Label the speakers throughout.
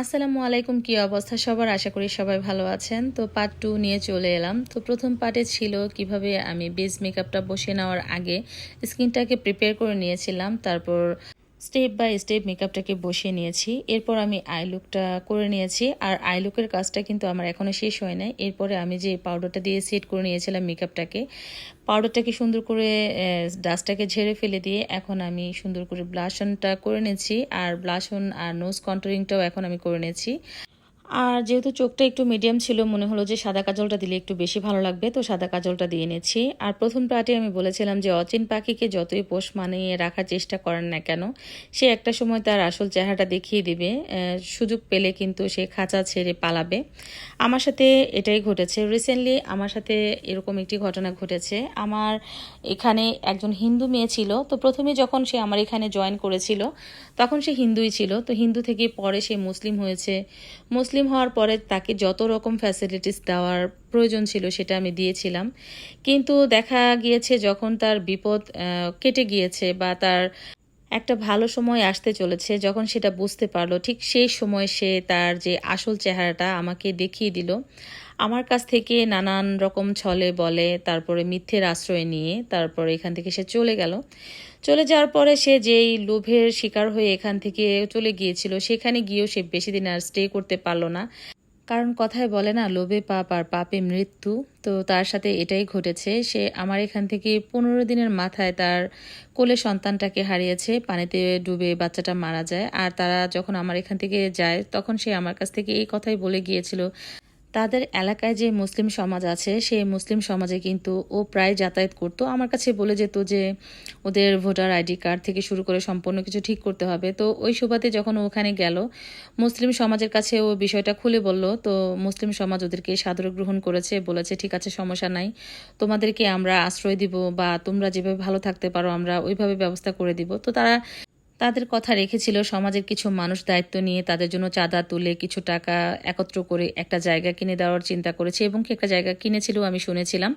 Speaker 1: আসসালামু আলাইকুম, কি অবস্থা সবার? আশা করি সবাই ভালো আছেন। তো পার্ট 2 নিয়ে চলে এলাম। তো প্রথম পার্টে ছিল কিভাবে আমি বেস মেকআপটা বসিয়ে নেওয়ার আগে স্কিনটাকে প্রিপেয়ার করে নিয়েছিলাম, তারপর স্টেপ বাই স্টেপ মেকআপটাকে বসিয়ে নিয়েছি। এরপর আমি আই লুকটা করে নিয়েছি, আর আই লুকের কাজটা কিন্তু আমার এখনও শেষ হয় নাই। এরপরে আমি যে পাউডারটা দিয়ে সেট করে নিয়েছিলাম মেকআপটাকে, পাউডারটাকে সুন্দর করে ডাস্টটাকে ঝেড়ে ফেলে দিয়ে এখন আমি সুন্দর করে ব্লাশনটা করে নিয়েছি, আর ব্লাশন আর নোজ কন্টুরিংটাও এখন আমি করে নিয়েছি। আর যেহেতু চোখটা একটু মিডিয়াম ছিল, মনে হলো যে সাদা কাজলটা দিলে একটু বেশি ভালো লাগবে, তো সাদা কাজলটা দিয়ে নিয়েছি। আর প্রথম পার্টে আমি বলেছিলাম যে অচিন পাখিকে যতই পোষ মানিয়ে রাখার চেষ্টা করেন না কেন, সে একটা সময় তার আসল চেহারাটা দেখিয়ে দিবে। সুযোগ পেলে কিন্তু সে খাঁচা ছেড়ে পালাবে। আমার সাথে এটাই ঘটেছে। রিসেন্টলি আমার সাথে এরকম একটি ঘটনা ঘটেছে। আমার এখানে একজন হিন্দু মেয়ে ছিল। তো প্রথমে যখন সে আমার এখানে জয়েন করেছিল তখন সে হিন্দুই ছিল। তো হিন্দু থেকে পরে সে মুসলিম হয়েছে। মুসলিম হওয়ার পরে তাকে যত রকম ফ্যাসিলিটিস দেওয়ার প্রয়োজন ছিল সেটা আমি দিয়েছিলাম। কিন্তু দেখা গিয়েছে যখন তার বিপদ কেটে গিয়েছে বা তার একটা ভালো সময় আসতে চলেছে, যখন সেটা বুঝতে পারলো, ঠিক সেই সময় সে তার যে আসল চেহারাটা আমাকে দেখিয়ে দিল। আমার কাছ থেকে নানান রকম ছলে বলে, তারপরে মিথ্যের আশ্রয় নিয়ে তারপরে এখান থেকে সে চলে গেল। চলে যাওয়ার পরে সে যেই লোভের শিকার হয়ে এখান থেকে চলে গিয়েছিল, সেখানে গিয়েও সে বেশি দিন আর স্টে করতে পারলো না। কারণ কথায় বলে না, লোভে পাপ আর পাপে মৃত্যু। তো তার সাথে এটাই ঘটেছে। সে আমার এখান থেকে 15 দিনের মাথায় তার কোলে সন্তানটাকে হারিয়েছে। পানিতে ডুবে বাচ্চাটা মারা যায়। আর তারা যখন আমার এখান থেকে যায় তখন সে আমার কাছ থেকে এই কথাই বলে গিয়েছিল, তাদের এলাকায় যে মুসলিম সমাজ আছে সেই মুসলিম সমাজে কিন্তু ও প্রায় যাতায়াত করতো। আমার কাছে বলে যেত যে ওদের ভোটার আইডি কার্ড থেকে শুরু করে সম্পূর্ণ কিছু ঠিক করতে হবে। তো ওই সুবাদে যখন ও ওখানে গেল, মুসলিম সমাজের কাছে ও বিষয়টা খুলে বলল। তো মুসলিম সমাজ ওদেরকে সাদরে গ্রহণ করেছে, বলেছে ঠিক আছে, সমস্যা নাই, তোমাদেরকে আমরা আশ্রয় দিব বা তোমরা যেভাবে ভালো থাকতে পারো আমরা ওইভাবে ব্যবস্থা করে দিব। তো তারা তাদের কথা রেখেছিল। সমাজের কিছু মানুষ দায়িত্ব নিয়ে তাদের জন্য চাঁদা তুলে কিছু টাকা একত্র করে একটা জায়গা কিনে দেওয়ার চিন্তা করেছে, এবং কি একটা জায়গা কিনেছিল আমি শুনেছিলাম।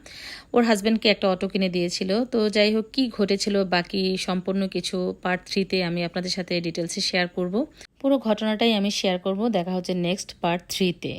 Speaker 1: ওর হাজব্যান্ডকে একটা অটো কিনে দিয়েছিল। তো যাই হোক, কি ঘটেছিল বাকি সম্পূর্ণ কিছু পার্ট 3-তে আমি আপনাদের সাথে ডিটেলসে শেয়ার করব। পুরো ঘটনাটাই আমি শেয়ার করব। দেখা হচ্ছে নেক্সট পার্ট 3-তে।